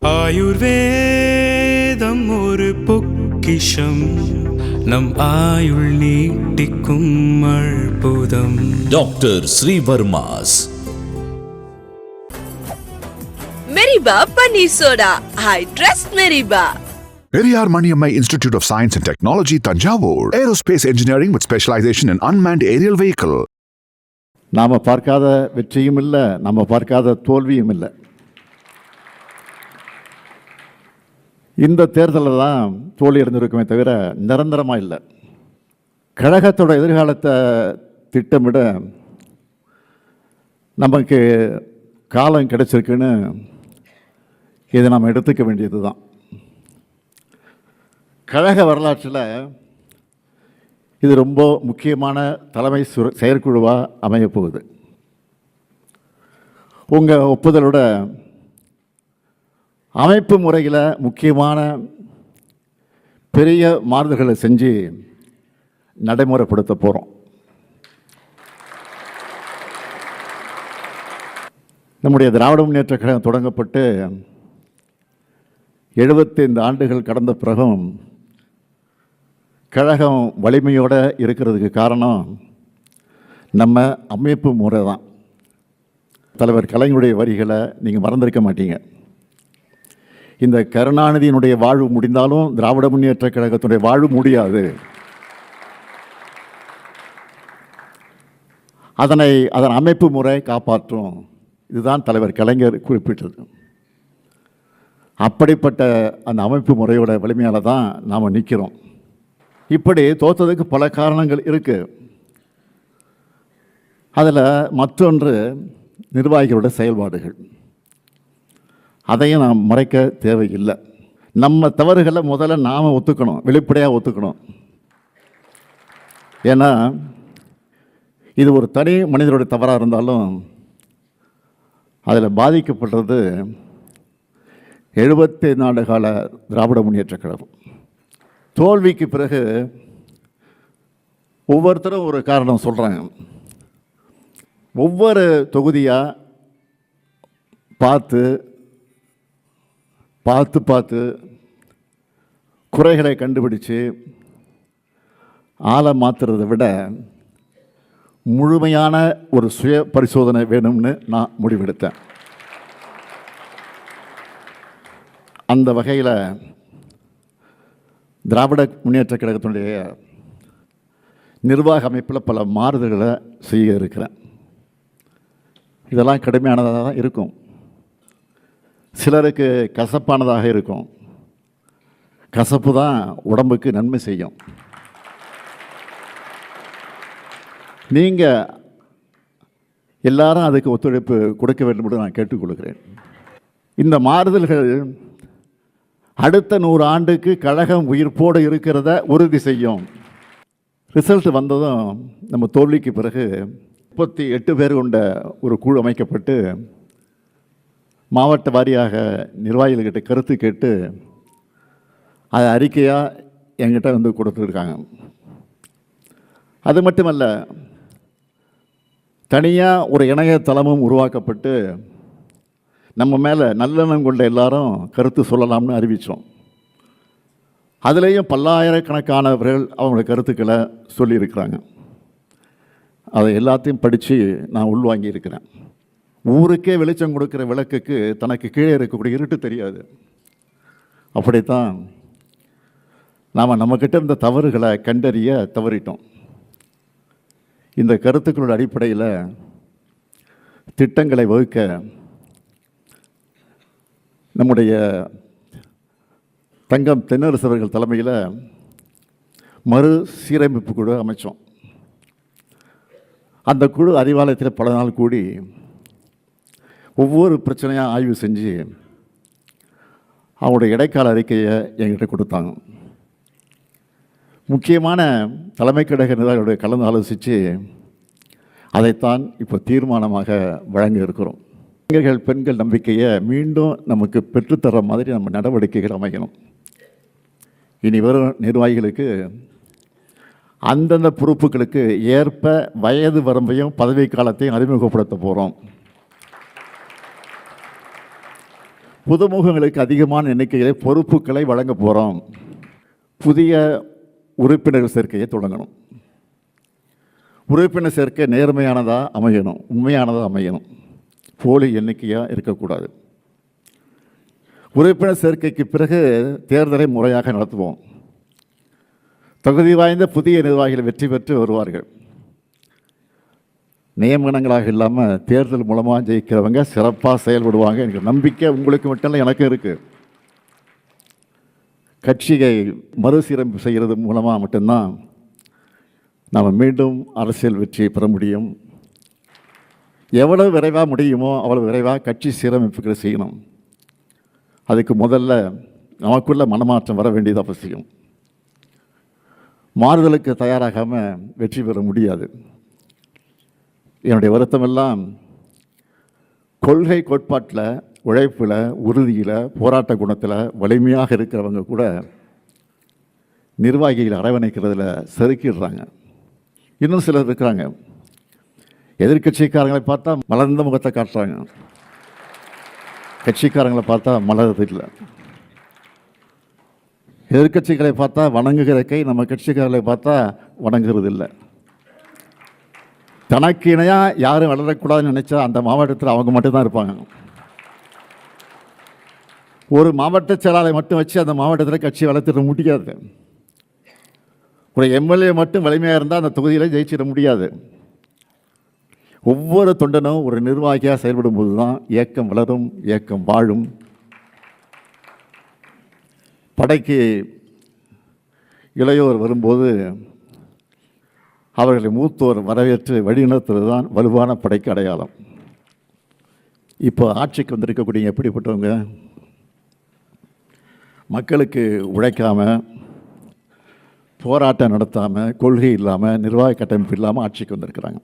ஆயுர்வேதம் ஒரு பொக்கிஷம், நம் ஆயுள் நீட்டிக்கும் அற்புதம். Doctor Srivarma's Meripa panneer soda. I trust Meripa. Periyar Maniammai Institute of Science and Technology, Tanjavur. Aerospace Engineering with specialization in unmanned aerial vehicle. நாம் பார்க்காத வெற்றியும் இல்லை, நம்ம பார்க்காத தோல்வியும் இல்லை. இந்த தேர்தலில் தான் தோல்வி அடைந்திருக்குமே தவிர நிரந்தரமாக இல்லை. கழகத்தோட எதிர்காலத்தை திட்டமிட நமக்கு காலம் கிடைச்சிருக்குன்னு இதை நாம் எடுத்துக்க வேண்டியது தான். கழக வரலாற்றில் இது ரொம்ப முக்கியமான தலைமை செயற்குழுவாக அமையப் போகுது. உங்கள் ஒப்புதலோட அமைப்பு முறையில் முக்கியமான பெரிய மாறுதல்களை செஞ்சு நடைமுறைப்படுத்த போகிறோம். நம்முடைய திராவிட முன்னேற்றக் கழகம் தொடங்கப்பட்டு 75 ஆண்டுகள் கடந்த பிறகும் கழகம் வலிமையோடு இருக்கிறதுக்கு காரணம் நம்ம அமைப்பு முறை தான். தலைவர் கலைஞருடைய வரிகளை நீங்கள் மறந்திருக்க மாட்டீங்க. இந்த கருணாநிதியினுடைய வாழ்வு முடிந்தாலும் திராவிட முன்னேற்றக் கழகத்தினுடைய வாழ்வு முடியாது. அதன் அமைப்பு முறை காப்பாற்றும். இதுதான் தலைவர் கலைஞர் குறிப்பிட்டது. அப்படிப்பட்ட அந்த அமைப்பு முறையோட வலிமையால் தான் நாம் நிற்கிறோம். இப்படி தோற்றதுக்கு பல காரணங்கள் இருக்குது. அதில் மற்றொன்று நிர்வாகிகளோட செயல்பாடுகள். அதையும் நாம் மறைக்க தேவையில்லை. நம்ம தவறுகளை முதல்ல நாம் ஒத்துக்கணும், வெளிப்படையாக ஒத்துக்கணும். ஏன்னா இது ஒரு தனி மனிதனுடைய தவறாக இருந்தாலும் அதில் பாதிக்கப்படுறது 75 ஆண்டு கால திராவிட முன்னேற்றக் கழகம். தோல்விக்கு பிறகு ஒவ்வொருத்தரும் ஒரு காரணம் சொல்கிறாங்க. ஒவ்வொரு தொகுதியாக பார்த்து குறைகளை கண்டுபிடிச்சு ஆளை மாற்றுறதை விட முழுமையான ஒரு சுய பரிசோதனை வேணும்னு நான் முடிவெடுத்தேன். அந்த வகையில் திராவிட முன்னேற்றக் கழகத்தினுடைய நிர்வாக அமைப்பில் பல மாறுதல்களை செய்ய இருக்கிறேன். இதெல்லாம் கடுமையானதாக தான் இருக்கும், சிலருக்கு கசப்பானதாக இருக்கும். கசப்பு தான் உடம்புக்கு நன்மை செய்யும். நீங்கள் எல்லாரும் அதுக்கு ஒத்துழைப்பு கொடுக்க வேண்டும் என்று நான் கேட்டுக்கொள்கிறேன். இந்த மாறுதல்கள் அடுத்த 100 ஆண்டுக்கு கழகம் உயிர்ப்போடு இருக்கிறத உறுதி செய்யும். ரிசல்ட் வந்ததும் நம்ம தோல்விக்கு பிறகு 38 பேர் கொண்ட ஒரு குழு அமைக்கப்பட்டு மாவட்ட வாரியாக நிர்வாகிகள்கிட்ட கருத்து கேட்டு அதை அறிக்கையாக என்கிட்ட வந்து கொடுத்துருக்காங்க. அது மட்டுமல்ல, தனியாக ஒரு இணையதளமும் உருவாக்கப்பட்டு நம்ம மேலே நல்லெண்ணம் கொண்ட எல்லாரும் கருத்து சொல்லலாம்னு அறிவித்தோம். அதுலேயும் பல்லாயிரக்கணக்கானவர்கள் அவங்களோட கருத்துக்களை சொல்லியிருக்கிறாங்க. அதை எல்லாத்தையும் படித்து நான் உள்வாங்கியிருக்கிறேன். ஊருக்கே வெளிச்சம் கொடுக்குற விளக்குக்கு தனக்கு கீழே இருக்கக்கூடிய இருட்டு தெரியாது. அப்படித்தான் நாம் நம்மக்கிட்ட இருந்த தவறுகளை கண்டறிய தவறிட்டோம். இந்த கருத்துக்களோட அடிப்படையில் திட்டங்களை வகுக்க நம்முடைய தங்கம் தென்னரசு அவர்கள் தலைமையில் மறு சீரமைப்பு குழு அமைச்சோம். அந்த குழு அறிவாலயத்தில் பல நாள் கூடி ஒவ்வொரு பிரச்சனையாக ஆய்வு செஞ்சு அவங்களுடைய இடைக்கால அறிக்கையை என்கிட்ட கொடுத்தாங்க. முக்கியமான தலைமை கழக நிர்வாகிகளுடைய கலந்து ஆலோசித்து அதைத்தான் இப்போ தீர்மானமாக வழங்க இருக்கிறோம். இளைஞர்கள் பெண்கள் நம்பிக்கையை மீண்டும் நமக்கு பெற்றுத்தர மாதிரி நம்ம நடவடிக்கைகள் அமைக்கணும். இனி வரும் நிர்வாகிகளுக்கு அந்தந்த பொறுப்புகளுக்கு ஏற்ப வயது வரம்பையும் பதவி காலத்தையும் அறிமுகப்படுத்த போகிறோம். புதுமுகங்களுக்கு அதிகமான எண்ணிக்கையிலே பொறுப்புகளை வழங்க போகிறோம். புதிய உறுப்பினர் சேர்க்கையை தொடங்கணும். உறுப்பினர் சேர்க்கை நேர்மையானதாக அமையணும், உண்மையானதாக அமையணும், போலி எண்ணிக்கையாக இருக்கக்கூடாது. உறுப்பினர் சேர்க்கைக்கு பிறகு தேர்தலை முறையாக நடத்துவோம். தகுதி வாய்ந்த புதிய நிர்வாகிகள் வெற்றி பெற்று வருவார்கள். நியமனங்களாக இல்லாமல் தேர்தல் மூலமாக ஜெயிக்கிறவங்க சிறப்பாக செயல்படுவாங்க. எனக்கு நம்பிக்கை உங்களுக்கு மட்டும் இல்லை, எனக்கும் இருக்குது. கட்சியை மறுசீரமைப்பு செய்கிறது மூலமாக மட்டும்தான் நாம் மீண்டும் அரசியல் வெற்றியை பெற முடியும். எவ்வளவு விரைவாக முடியுமோ அவ்வளோ விரைவாக கட்சி சீரமைப்புகளை செய்யணும். அதுக்கு முதல்ல நமக்குள்ள மனமாற்றம் வர வேண்டியது அவசியம். மாறுதலுக்கு தயாராகாமல் வெற்றி பெற முடியாது. என்னுடைய வருத்தமெல்லாம் கொள்கை கோட்பாட்டில், உழைப்பில், உறுதியில், போராட்ட குணத்தில் வலிமையாக இருக்கிறவங்க கூட நிர்வாகிகள் அரவணைக்கிறதுல செருக்கிடுறாங்க. இன்னும் சிலர் இருக்கிறாங்க, எதிர்கட்சிக்காரங்களை பார்த்தா மலர்ந்த முகத்தை காட்டுறாங்க, கட்சிக்காரங்களை பார்த்தா மலர்றது இல்லை. எதிர்கட்சிகளை பார்த்தா வணங்குகிற கை நம்ம கட்சிக்காரர்களை பார்த்தா வணங்குறது இல்லை. தனக்கு இணையாக யாரும் வளரக்கூடாதுன்னு நினச்சா அந்த மாவட்டத்தில் அவங்க மட்டும்தான் இருப்பாங்க. ஒரு மாவட்ட செயலாளரை மட்டும் வச்சு அந்த மாவட்டத்தில் கட்சி வளர்த்திட முடியாது. ஒரு எம்எல்ஏ மட்டும் வலிமையாக இருந்தால் அந்த தொகுதியில் ஜெயிச்சிட முடியாது. ஒவ்வொரு தொண்டனும் ஒரு நிர்வாகியாக செயல்படும் போது தான் இயக்கம் வளரும், இயக்கம் வாழும். படைக்கு இளையோர் வரும்போது அவர்களை மூத்தோர் வரவேற்று வழிநடத்துவது தான் வலுவான படைக்கு அடையாளம். இப்போ ஆட்சிக்கு வந்திருக்கக்கூடிய எப்படிப்பட்டவங்க? மக்களுக்கு உழைக்காமல், போராட்டம் நடத்தாமல், கொள்கை இல்லாமல், நிர்வாக கட்டமைப்பு இல்லாமல் ஆட்சிக்கு வந்திருக்கிறாங்க.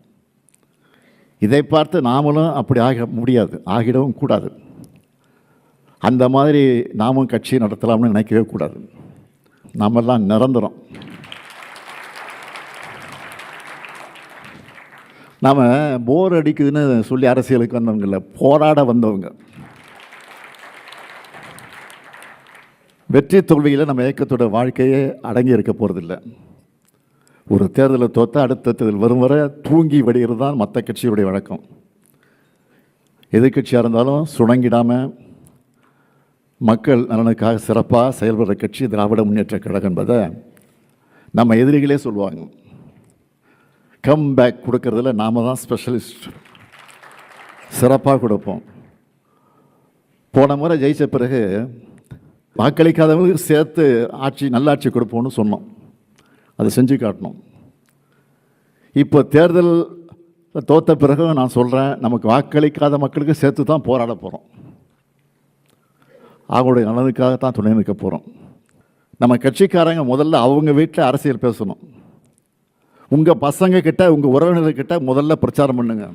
இதை பார்த்து நாமளும் அப்படி ஆக முடியாது, ஆகிடவும் கூடாது. அந்த மாதிரி நாமும் கட்சி நடத்தலாம்னு நினைக்கவே கூடாது. நாமெல்லாம் நிரந்தரம். நாம் போர் அடிக்குதுன்னு சொல்லி அரசியலுக்கு வந்தவங்க இல்லை, போராட வந்தவங்க. வெற்றி தோல்வியில் நம்ம இயக்கத்தோட வாழ்க்கையே அடங்கி இருக்க போகிறதில்ல. ஒரு தேர்தலை தோற்ற அடுத்த தேர்தல் வரும் வரை தூங்கி வடிகிறது தான் மற்ற கட்சியுடைய வழக்கம். எதிர்கட்சியாக இருந்தாலும் சுணங்கிடாமல் மக்கள் நலனுக்காக சிறப்பாக செயல்படுற கட்சி திராவிட முன்னேற்ற கழகம் என்பதை நம்ம எதிரிகளே சொல்லுவாங்க. கம் பேக் கொடுக்கறதுல நாம் தான் ஸ்பெஷலிஸ்ட், சிறப்பாக கொடுப்போம். போன முறை ஜெயித்த பிறகு வாக்களிக்காதவங்களுக்கு சேர்த்து ஆட்சி, நல்லாட்சி கொடுப்போம்னு சொன்னோம். அதை செஞ்சு காட்டணும். இப்போ தேர்தல் தோற்ற பிறகு நான் சொல்கிறேன், நமக்கு வாக்களிக்காத மக்களுக்கு சேர்த்து தான் போராட போகிறோம். அவங்களுடைய நலனுக்காகத்தான் துணை நிற்க போகிறோம். நம்ம கட்சிக்காரங்க முதல்ல அவங்க வீட்டில் அரசியல் பேசணும். உங்கள் பசங்க கிட்ட, உங்கள் உறவினர்கிட்ட முதல்ல பிரச்சாரம் பண்ணுங்க.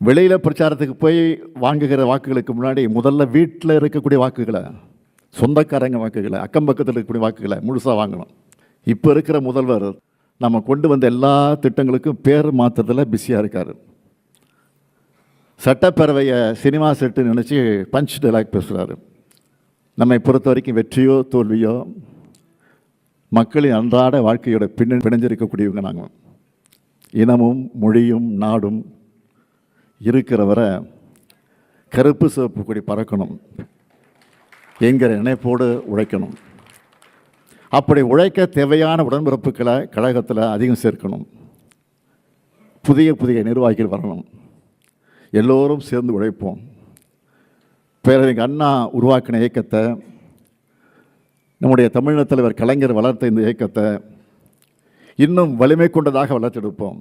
வெளியில் பிரச்சாரத்துக்கு போய் வாங்குகிற வாக்குகளுக்கு முன்னாடி முதல்ல வீட்டில் இருக்கக்கூடிய வாக்குகளை, சொந்தக்காரங்க வாக்குகளை, அக்கம் பக்கத்தில் இருக்கக்கூடிய வாக்குகளை முழுசாக வாங்கணும். இப்போ இருக்கிற முதல்வர் நம்ம கொண்டு வந்த எல்லா திட்டங்களுக்கும் பேர் மாற்றத்தில் பிஸியாக இருக்கார். சட்டப்பேரவையை சினிமா செட்டு நினச்சி பஞ்ச் டைலாக் பேசுகிறாரு. நம்மை பொறுத்த வரைக்கும் வெற்றியோ தோல்வியோ மக்களின் அன்றாட வாழ்க்கையோட பிணைஞ்சிருக்கக்கூடியவங்க நாங்கள். இனமும் மொழியும் நாடும் இருக்கிற வரை கருப்பு சிவப்பு கொடி பறக்கணும் என்கிற நினைப்போடு உழைக்கணும். அப்படி உழைக்க தேவையான உடன்பிறப்புகளை கழகத்தில் அதிகம் சேர்க்கணும். புதிய புதிய நிர்வாகிகள் வரணும். எல்லோரும் சேர்ந்து உழைப்போம். பேரறிஞர் அண்ணா உருவாக்கின இயக்கத்தை, நம்முடைய தமிழக தலைவர் கலைஞர் வளர்த்த இந்த இயக்கத்தை இன்னும் வலிமை கொண்டதாக வளர்த்தெடுப்போம்.